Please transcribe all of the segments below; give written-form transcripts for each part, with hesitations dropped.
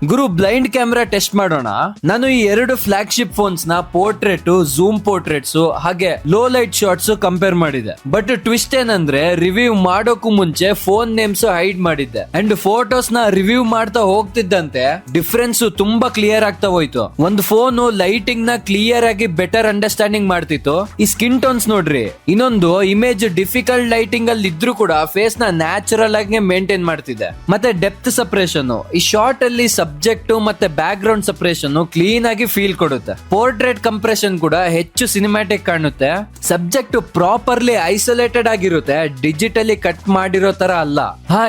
ಗುರು blind camera test ಮಾಡೋಣ. ನಾನು ಈ ಎರಡು ಫ್ಲಾಗ್ಶಿಪ್ ಫೋನ್ಸ್ ನ ಪೋರ್ಟ್ರೇಟ್, ಝೂಮ್ ಪೋರ್ಟ್ರೇಟ್ಸ್ ಹಾಗೆ ಲೋ ಲೈಟ್ ಶಾಟ್ಸ್ ಕಂಪೇರ್ ಮಾಡಿದೆ. ಬಟ್ ಟ್ವಿಸ್ಟ್ ಏನಂದ್ರೆ ರಿವ್ಯೂ ಮಾಡೋಕು ಮುಂಚೆ ಫೋನ್ ನೇಮ್ಸ್ ಹೈಡ್ ಮಾಡಿದ್ದೆ ಅಂಡ್ ಫೋಟೋಸ್ ನ ರಿವ್ಯೂ ಮಾಡ್ತಾ ಹೋಗ್ತಿದ್ದಂತೆ ಡಿಫ್ರೆನ್ಸ್ ತುಂಬಾ ಕ್ಲಿಯರ್ ಆಗ್ತಾ ಹೋಯ್ತು. ಒಂದು ಫೋನ್ ಲೈಟಿಂಗ್ ನ ಕ್ಲಿಯರ್ ಆಗಿ ಬೆಟರ್ ಅಂಡರ್ಸ್ಟ್ಯಾಂಡಿಂಗ್ ಮಾಡ್ತಿತ್ತು. ಈ ಸ್ಕಿನ್ ಟೋನ್ಸ್ ನೋಡ್ರಿ, ಇನ್ನೊಂದು ಇಮೇಜ್ ಡಿಫಿಕಲ್ಟ್ ಲೈಟಿಂಗ್ ಅಲ್ಲಿ ಇದ್ರೂ ಕೂಡ ಫೇಸ್ ನ ನ್ಯಾಚುರಲ್ ಆಗಿ ಮೇಂಟೈನ್ ಮಾಡ್ತಿದೆ. ಮತ್ತೆ ಡೆಪ್ತ್ ಸಪರೇಷನ್ ಈ ಶಾರ್ಟ್ ಅಲ್ಲಿ ಸಬ್ಜೆಕ್ಟ್ ಮತ್ತೆ ಬ್ಯಾಕ್ ಗ್ರೌಂಡ್ ಸಪರೇಷನ್ ಕ್ಲೀನ್ ಆಗಿ ಫೀಲ್ ಕೊಡುತ್ತೆ. ಪೋರ್ಟ್ರೇಟ್ ಕಂಪ್ರೆಷನ್ ಕೂಡ ಹೆಚ್ಚು ಸಿನಿಮ್ಯಾಟಿಕ್ ಕಾಣುತ್ತೆ. ಸಬ್ಜೆಕ್ಟ್ ಪ್ರಾಪರ್ಲಿ ಐಸೋಲೇಟೆಡ್ ಆಗಿರುತ್ತೆ, ಡಿಜಿಟಲಿ ಕಟ್ ಮಾಡಿರೋ ತರ ಅಲ್ಲ.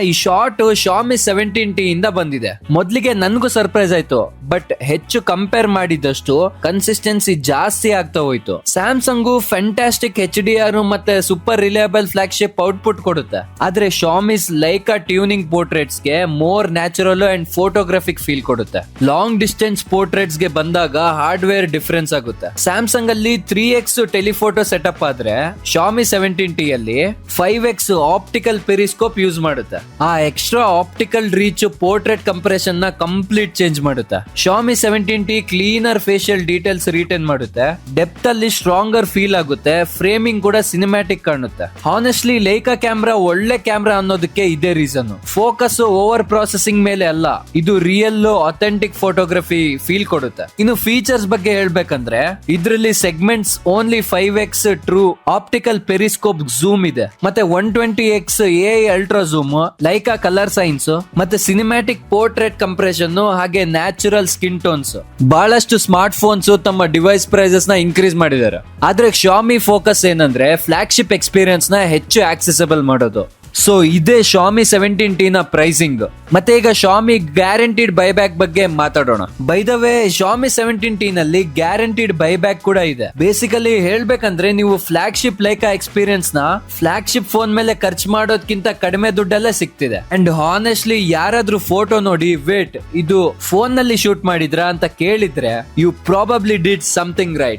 ಈ ಶಾರ್ಟ್ Xiaomi 17T ಇಂದ ಬಂದಿದೆ. ಮೊದ್ಲಿಗೆ ನನ್ಗೂ ಸರ್ಪ್ರೈಸ್ ಆಯ್ತು, ಬಟ್ ಹೆಚ್ಚು ಕಂಪೇರ್ ಮಾಡಿದಷ್ಟು ಕನ್ಸಿಸ್ಟೆನ್ಸಿ ಜಾಸ್ತಿ ಆಗ್ತಾ ಹೋಯ್ತು. ಸ್ಯಾಮ್ಸಂಗ್ ಫ್ಯಾಂಟಾಸ್ಟಿಕ್ HDR ಮತ್ತೆ ಸೂಪರ್ ರಿಲಯಬಲ್ ಫ್ಲಾಗ್ಶಿಪ್ ಔಟ್ಪುಟ್ ಕೊಡುತ್ತೆ. ಆದ್ರೆ Xiaomi's Leica ಟ್ಯೂನಿಂಗ್ ಪೋರ್ಟ್ರೇಟ್ಸ್ ಗೆ more natural and photographic feel ಕೊಡುತ್ತೆ. ಲಾಂಗ್ ಡಿಸ್ಟೆನ್ಸ್ ಪೋರ್ಟ್ರೇಟ್ಸ್ ಗೆ ಬಂದಾಗ ಹಾರ್ಡ್ವೇರ್ ಡಿಫರೆನ್ಸ್ ಆಗುತ್ತೆ. ಸ್ಯಾಮ್ಸಂಗ್ ಅಲ್ಲಿ 3x ಟೆಲಿಫೋಟೋ ಸೆಟಪ್ ಆದ್ರೆ Xiaomi 17T ಅಲ್ಲಿ 5x ಆಪ್ಟಿಕಲ್ ಪೆರಿಸ್ಕೋಪ್ ಯೂಸ್ ಮಾಡುತ್ತೆ. ಆ extra optical reach portrait compression ನ ಕಂಪ್ಲೀಟ್ ಚೇಂಜ್ ಮಾಡುತ್ತೆ. Xiaomi 17T cleaner facial details retain ಮಾಡುತ್ತೆ. ಡೆಪ್ತ್ ಅಲ್ಲಿ ಸ್ಟ್ರಾಂಗರ್ ಫೀಲ್ ಆಗುತ್ತೆ. ಫ್ರೇಮಿಂಗ್ ಕೂಡ ಸಿನಿಮ್ಯಾಟಿಕ್ ಕಾಣುತ್ತೆ. ಹಾನೆಸ್ಟ್ಲಿ ಲೈಕಾ ಕ್ಯಾಮ್ರಾ ಒಳ್ಳೆ ಕ್ಯಾಮ್ರಾ ಅನ್ನೋದಕ್ಕೆ ಇದೇ ರೀಸನ್. ಫೋಕಸ್ ಓವರ್ ಪ್ರಾಸೆಸಿಂಗ್ ಮೇಲೆ ಅಲ್ಲ, ಇದು ರಿಯಲ್ ಅಥೆಂಟಿಕ್ ಫೋಟೋಗ್ರಫಿ ಫೀಲ್ ಕೊಡುತ್ತೆ. ಇನ್ನು ಫೀಚರ್ಸ್ ಬಗ್ಗೆ ಹೇಳ್ಬೇಕಂದ್ರೆ ಇದರಲ್ಲಿ segments only 5x true optical periscope zoom ಇದೆ. ಮತ್ತೆ 120x AI ultra zoom, Leica colour science ಮತ್ತೆ ಸಿನಿಮ್ಯಾಟಿಕ್ ಪೋರ್ಟ್ರೇಟ್ ಕಂಪ್ರೆಷನ್ ಹಾಗೆ ನ್ಯಾಚುರಲ್ ಸ್ಕಿನ್ ಟೋನ್ಸ್. ಬಹಳಷ್ಟು ಸ್ಮಾರ್ಟ್ ಫೋನ್ಸ್ ತಮ್ಮ ಡಿವೈಸ್ ಪ್ರೈಸಸ್ ನ ಇನ್ಕ್ರೀಸ್ ಮಾಡಿದ್ದಾರೆ. ಆದ್ರೆ Xiaomi ಫೋಕಸ್ ಏನಂದ್ರೆ ಫ್ಲಾಗ್ಶಿಪ್ ಎಕ್ಸ್ಪೀರಿಯನ್ಸ್ ನ ಹೆಚ್ಚು ಆಕ್ಸೆಸಿಬಲ್ ಮಾಡೋದು. ಸೊ ಇದೇ Xiaomi 17T ನ ಪ್ರೈಸಿಂಗ್. ಮತ್ತೆ ಈಗ Xiaomi ಗ್ಯಾರಂಟಿಡ್ ಬೈಬ್ಯಾಕ್ ಬಗ್ಗೆ ಮಾತಾಡೋಣ. By the way Xiaomi 17T ನಲ್ಲಿ ಗ್ಯಾರಂಟಿಡ್ ಬೈಬ್ಯಾಕ್ ಕೂಡ ಇದೆ. ಬೇಸಿಕಲಿ ಹೇಳ್ಬೇಕಂದ್ರೆ ನೀವು ಫ್ಲಾಗ್ಶಿಪ್ ಲೈಕಾ ಎಕ್ಸ್ಪೀರಿಯನ್ಸ್ ನ ಫ್ಲಾಗ್ಶಿಪ್ ಫೋನ್ ಮೇಲೆ ಖರ್ಚು ಮಾಡೋದಕ್ಕಿಂತ ಕಡಿಮೆ ದುಡ್ಡಲ್ಲೇ ಸಿಗ್ತಿದೆ. ಅಂಡ್ ಹಾನೆಸ್ಟ್ಲಿ ಯಾರಾದ್ರೂ ಫೋಟೋ ನೋಡಿ ವೇಟ್ ಇದು ಫೋನ್ ನಲ್ಲಿ ಶೂಟ್ ಮಾಡಿದ್ರಾ ಅಂತ ಕೇಳಿದ್ರೆ you probably did something right.